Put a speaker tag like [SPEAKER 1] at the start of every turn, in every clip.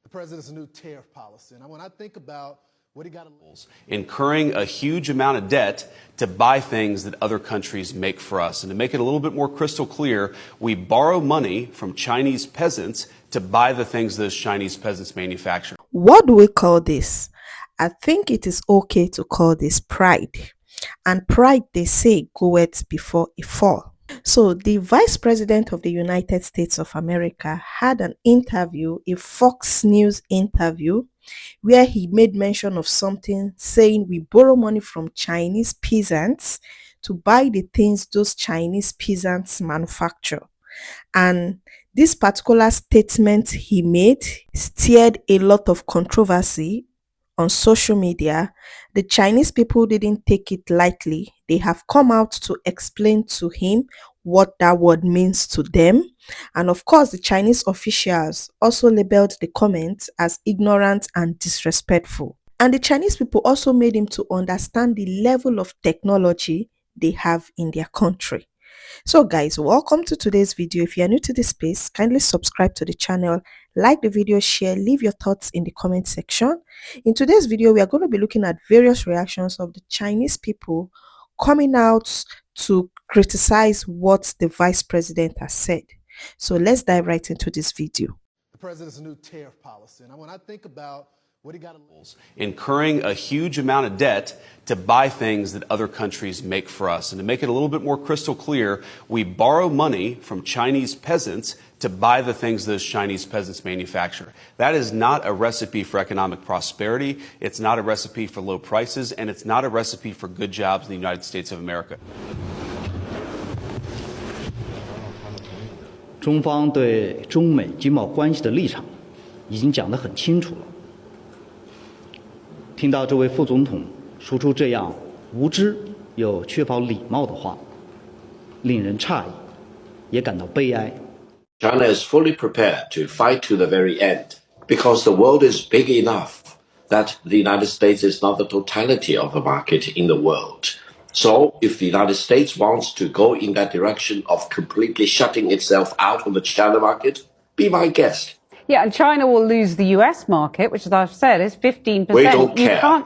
[SPEAKER 1] the president's new tariff policy. And when I think about what he got
[SPEAKER 2] incurring a huge amount of debt to buy things that other countries make for us. And to make it a little bit more crystal clear, we borrow money from Chinese peasants to buy the things those Chinese peasants manufacture.
[SPEAKER 3] What do we call this? I think it is okay to call this pride. And pride, they say, goeth before a fall. So the Vice President of the United States of America had an interview, a Fox News interview, where he made mention of something saying we borrow money from Chinese peasants to buy the things those Chinese peasants manufacture. And this particular statement he made stirred a lot of controversy on social media. The Chinese people didn't take it lightly. They have come out to explain to him what that word means to them. And of course, the Chinese officials also labeled the comments as ignorant and disrespectful. And the Chinese people also made him to understand the level of technology they have in their country. So guys, welcome to today's video. If you are new to this space, kindly subscribe to the channel, like the video, share, leave your thoughts in the comment section. In today's video, we are going to be looking at various reactions of the Chinese people coming out to criticize what the vice president has said. So let's dive right into this video.
[SPEAKER 1] the president's new tariff policy. And when I think about what he got
[SPEAKER 2] incurring a huge amount of debt to buy things that other countries make for us. And to make it a little bit more crystal clear, we borrow money from Chinese peasants to buy the things those Chinese peasants manufacture. That is not a recipe for economic prosperity. It's not a recipe for low prices, and it's not a recipe for good jobs in the United States of America.
[SPEAKER 4] 中方对中美经贸关系的立场已经讲得很清楚了。听到这位副总统说出这样无知又缺乏礼貌的话，令人诧异，也感到悲哀。
[SPEAKER 5] China is fully prepared to fight to the very end because the world is big enough that the United States is not the totality of the market in the world. So if the United States wants to go in that direction of completely shutting itself out of the China market, be my guest.
[SPEAKER 6] Yeah, and China will lose the US market, which, as I've said, is 15%.
[SPEAKER 5] We don't care.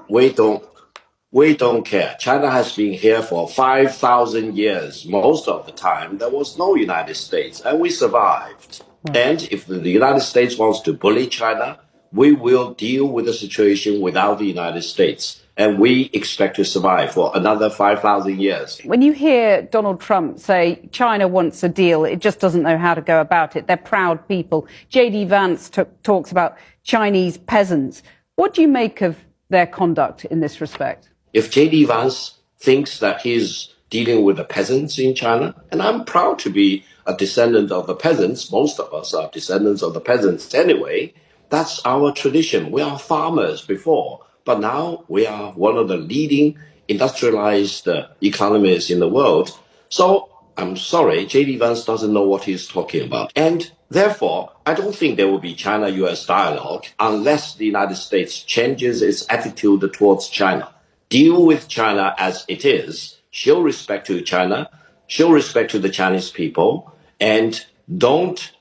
[SPEAKER 5] We don't care. China has been here for 5,000 years. Most of the time, there was no United States, and we survived. Right. And if the United States wants to bully China, we will deal with the situation without the United States. And we expect to survive for another 5,000 years.
[SPEAKER 6] When you hear Donald Trump say China wants a deal, it just doesn't know how to go about it. They're proud people. JD Vance talks about Chinese peasants. What do you make of their conduct in this respect?
[SPEAKER 5] If JD Vance thinks that he's dealing with the peasants in China, and I'm proud to be a descendant of the peasants, most of us are descendants of the peasants anyway, that's our tradition. We are farmers before. But now we are one of the leading industrialized economies in the world. So I'm sorry, JD Vance doesn't know what he's talking about. And therefore, I don't think there will be China-US dialogue unless the United States changes its attitude towards China. Deal with China as it is. Show respect to China. Show respect to the Chinese people. And don't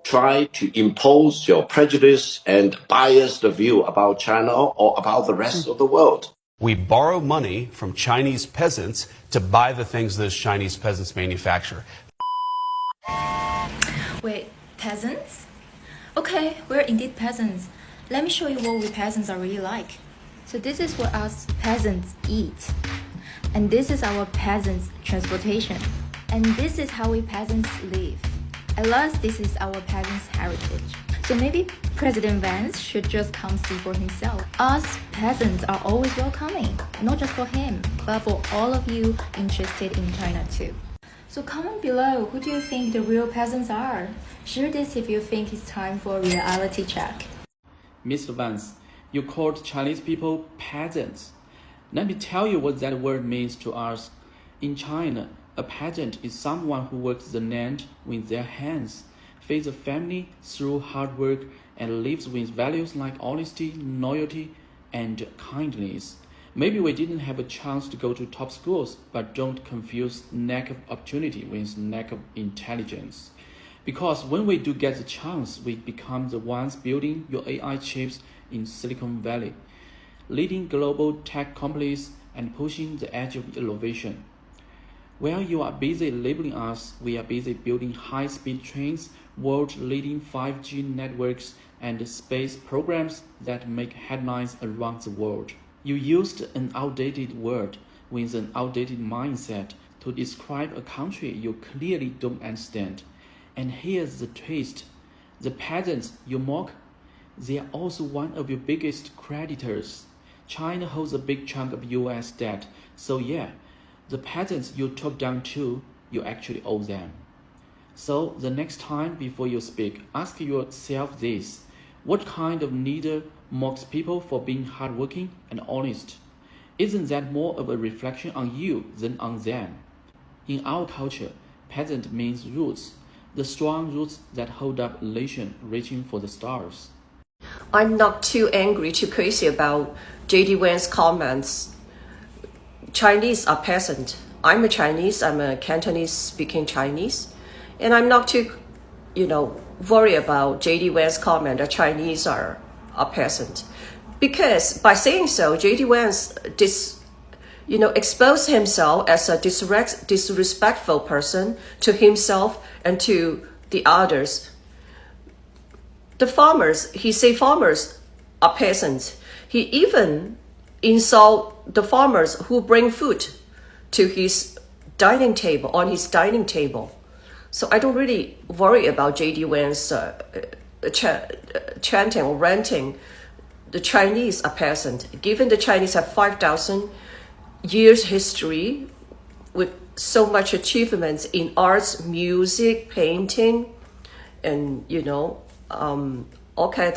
[SPEAKER 5] try to impose your prejudice and biased view about China or about the rest of the world.
[SPEAKER 2] We borrow money from Chinese peasants to buy the things those Chinese peasants manufacture.
[SPEAKER 7] Wait, peasants? Okay, we're indeed peasants. Let me show you what we peasants are really like. So this is what us peasants eat. And this is our peasants' transportation. And this is how we peasants live. At last, this is our peasants' heritage. So maybe President Vance should just come see for himself. Us peasants are always welcoming, not just for him, but for all of you interested in China too. So comment below, who do you think the real peasants are? Share this if you think it's time for a reality check.
[SPEAKER 8] Mr. Vance, you called Chinese people peasants. Let me tell you what that word means to us. In China, a peasant is someone who works the land with their hands, feeds a family through hard work, and lives with values like honesty, loyalty, and kindness. Maybe we didn't have a chance to go to top schools, but don't confuse lack of opportunity with lack of intelligence. Because when we do get the chance, we become the ones building your AI chips in Silicon Valley, leading global tech companies and pushing the edge of innovation. While you are busy labeling us, we are busy building high-speed trains, world-leading 5G networks, and space programs that make headlines around the world. You used an outdated word with an outdated mindset to describe a country you clearly don't understand. And here's the twist. The peasants you mock, they are also one of your biggest creditors. China holds a big chunk of US debt, so yeah, the peasants you talk down to, you actually owe them. So the next time before you speak, ask yourself this. What kind of leader mocks people for being hardworking and honest? Isn't that more of a reflection on you than on them? In our culture, peasant means roots, the strong roots that hold up a nation reaching for the stars.
[SPEAKER 9] I'm not too angry, too crazy about JD Vance's comments. Chinese are peasant. I'm a Chinese, I'm a Cantonese speaking Chinese. And I'm not too, worried about JD Vance's comment that Chinese are peasant. Because by saying so, JD Vance exposed himself as a disrespectful person to himself and to the others. The farmers, he say farmers are peasants. He even insult the farmers who bring food to his dining table. So I don't really worry about JD Vance chanting or ranting the Chinese are peasant. Given the Chinese have 5,000 years history with so much achievements in arts, music, painting, and all kind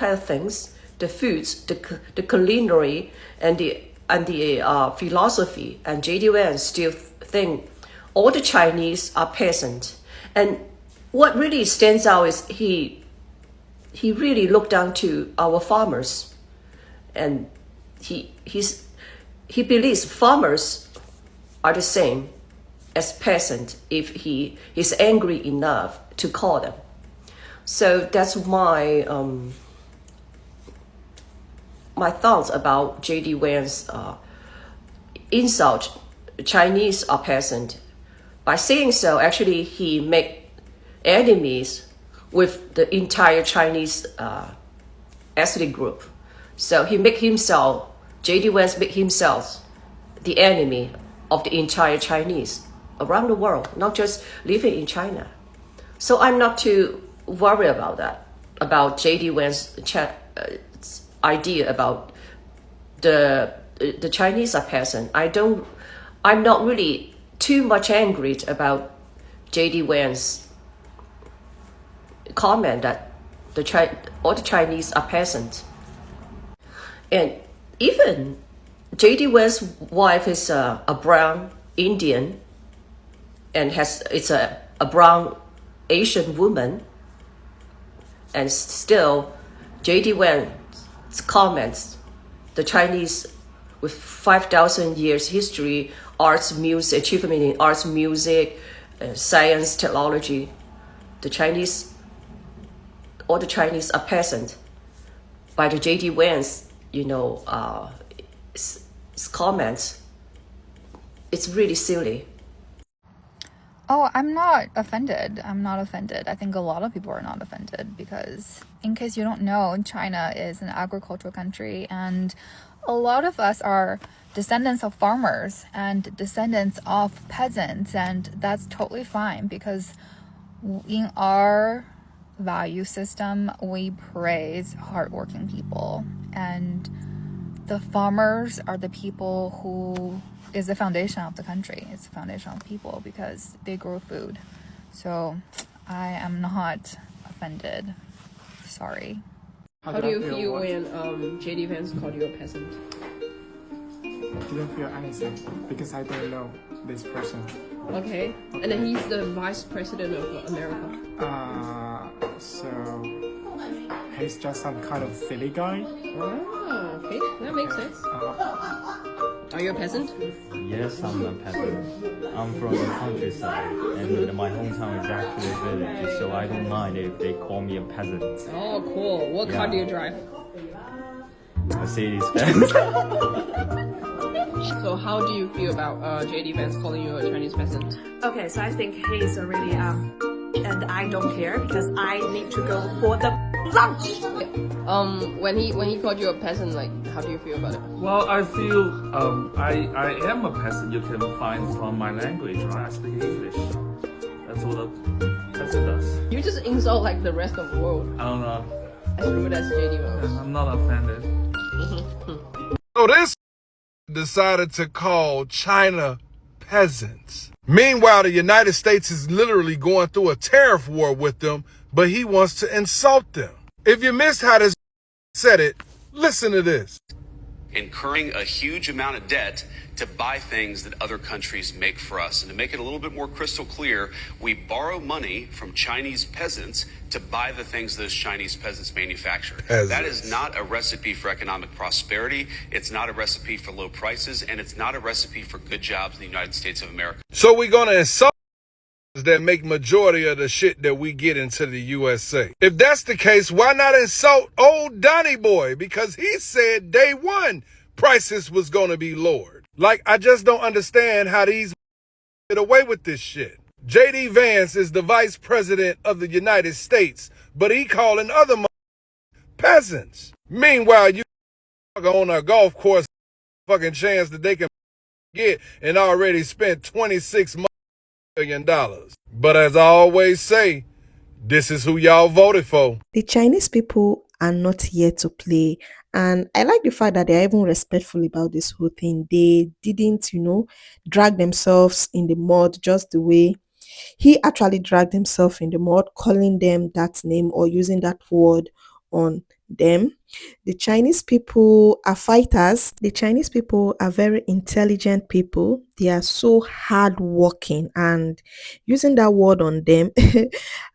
[SPEAKER 9] of things, the foods, the culinary, and the philosophy. And JD Vance still think all the Chinese are peasant. And what really stands out is he really looked down to our farmers, and he believes farmers are the same as peasant if he is angry enough to call them. So that's my my thoughts about JD Vance insult Chinese are peasant. By saying so, actually he make enemies with the entire Chinese ethnic group. So he make himself, JD Vance make himself the enemy of the entire Chinese around the world, not just living in China. So I'm not too worried about that, about JD Vance's idea about the Chinese are peasant. I'm not really too much angry about JD Vance's comment that all the Chinese are peasant. And even JD Vance's wife is a brown Indian and it's a brown Asian woman, and still JD Vance's comments, the Chinese with 5,000 years history, arts, music, achievement in arts, music, science, technology, all the Chinese are peasant. By the JD Vance, comments, it's really silly.
[SPEAKER 10] Oh, I'm not offended. I think a lot of people are not offended because, in case you don't know, China is an agricultural country, and a lot of us are descendants of farmers and descendants of peasants, and that's totally fine because in our value system, we praise hardworking people, and the farmers are the people who is the foundation of the country. It's the foundation of people because they grow food. So I am not offended. Sorry.
[SPEAKER 11] How do you feel when JD Vance called you a peasant?
[SPEAKER 12] I didn't feel anything because I don't know this person.
[SPEAKER 11] Okay. And then he's the vice president of America.
[SPEAKER 12] So he's just some kind of silly guy.
[SPEAKER 11] Oh, okay. That makes sense. Are you a peasant?
[SPEAKER 13] Yes, I'm a peasant. I'm from the countryside, and my hometown is actually a village, so I don't mind if they call me a peasant.
[SPEAKER 11] Oh, cool. What car do you drive?
[SPEAKER 13] Mercedes Benz.
[SPEAKER 11] So how do you feel about JD Vance calling you a Chinese peasant?
[SPEAKER 14] Okay, so I think he's a really and I don't care because I need to go for the lunch.
[SPEAKER 11] When he called you a peasant, like, how do you feel about it?
[SPEAKER 15] Well, I feel I am a peasant. You can find from my language, right? I speak English. That's what a peasant does.
[SPEAKER 11] You just insult like the rest of the world.
[SPEAKER 15] I don't know.
[SPEAKER 11] As rude as JD Vance.
[SPEAKER 15] I'm not offended.
[SPEAKER 16] So this decided to call China peasants. Meanwhile, the United States is literally going through a tariff war with them, but he wants to insult them. If you missed how this said it, listen to this.
[SPEAKER 2] Incurring a huge amount of debt to buy things that other countries make for us. And to make it a little bit more crystal clear, we borrow money from Chinese peasants to buy the things those Chinese peasants manufacture. That is not a recipe for economic prosperity. It's not a recipe for low prices, and it's not a recipe for good jobs in the United States of America.
[SPEAKER 16] So we're going to insult that make majority of the shit that we get into the USA. If that's the case, why not insult old Donny Boy? Because he said day one prices was going to be lowered. Like, I just don't understand how these get away with this shit. JD Vance is the vice president of the United States, but he calling other peasants. Meanwhile, you on a golf course fucking chance that they can get and already spent $26 million. But as I always say, this is who y'all voted for.
[SPEAKER 3] The Chinese people are not here to play. And I like the fact that they're even respectful about this whole thing. They didn't, drag themselves in the mud just the way he actually dragged himself in the mud, calling them that name or using that word on them. The Chinese people are fighters. The Chinese people are very intelligent people. They are so hardworking, and using that word on them,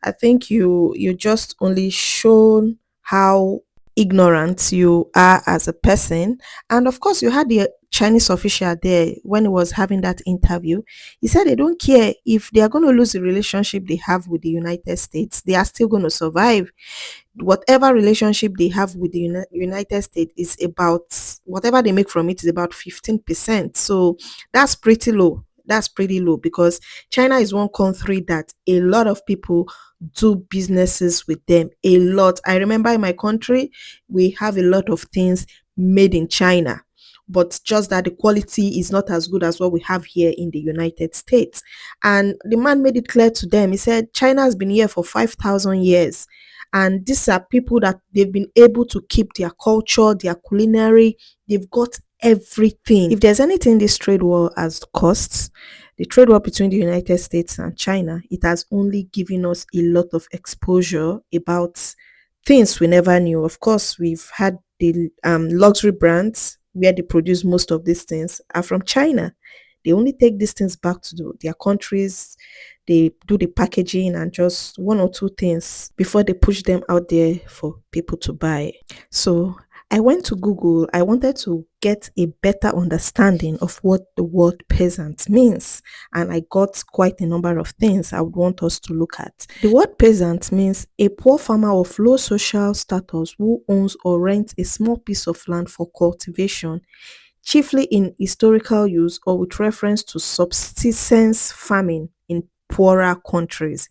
[SPEAKER 3] I think you just only shown how ignorant you are as a person. And of course, you had the Chinese official there when he was having that interview. He said they don't care if they are going to lose the relationship they have with the United States. They are still going to survive. Whatever relationship they have with the United States is about, whatever they make from it is about 15%. So that's pretty low. That's pretty low because China is one country that a lot of people do businesses with them. A lot. I remember in my country, we have a lot of things made in China, but just that the quality is not as good as what we have here in the United States. And the man made it clear to them. He said, China has been here for 5,000 years. And these are people that they've been able to keep their culture, their culinary. They've got everything. If there's anything this trade war has cost, the trade war between the United States and China, it has only given us a lot of exposure about things we never knew. Of course, we've had the luxury brands where they produce most of these things are from China. They only take these things back to their countries. They do the packaging and just one or two things before they push them out there for people to buy. So I went to Google. I wanted to get a better understanding of what the word peasant means. And I got quite a number of things I would want us to look at. The word peasant means a poor farmer of low social status who owns or rents a small piece of land for cultivation, chiefly in historical use or with reference to subsistence farming in poorer countries.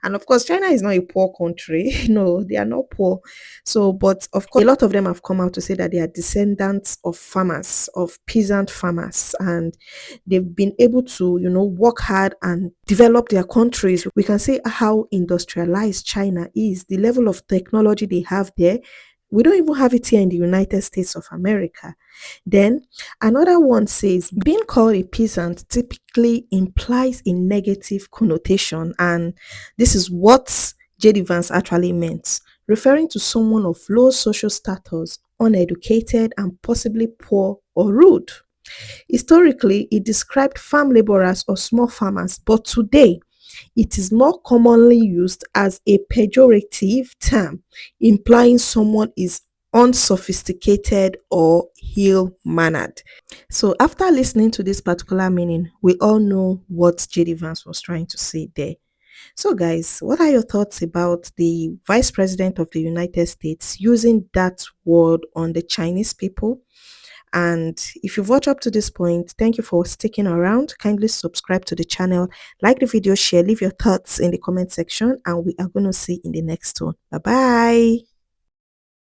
[SPEAKER 3] And of course, China is not a poor country. No, they are not poor. So, but of course, a lot of them have come out to say that they are descendants of farmers, of peasant farmers, and they've been able to, work hard and develop their countries. We can see how industrialized China is, the level of technology they have there. We don't even have it here in the United States of America. Then another one says being called a peasant typically implies a negative connotation, and this is what JD Vance actually meant, referring to someone of low social status, uneducated, and possibly poor or rude. Historically, it described farm laborers or small farmers, but today it is more commonly used as a pejorative term, implying someone is unsophisticated or ill-mannered. So after listening to this particular meaning, we all know what JD Vance was trying to say there. So guys, what are your thoughts about the Vice President of the United States using that word on the Chinese people? And if you've watched up to this point, thank you for sticking around. Kindly subscribe to the channel, like the video, share, leave your thoughts in the comment section, and we are going to see in the next one. Bye bye.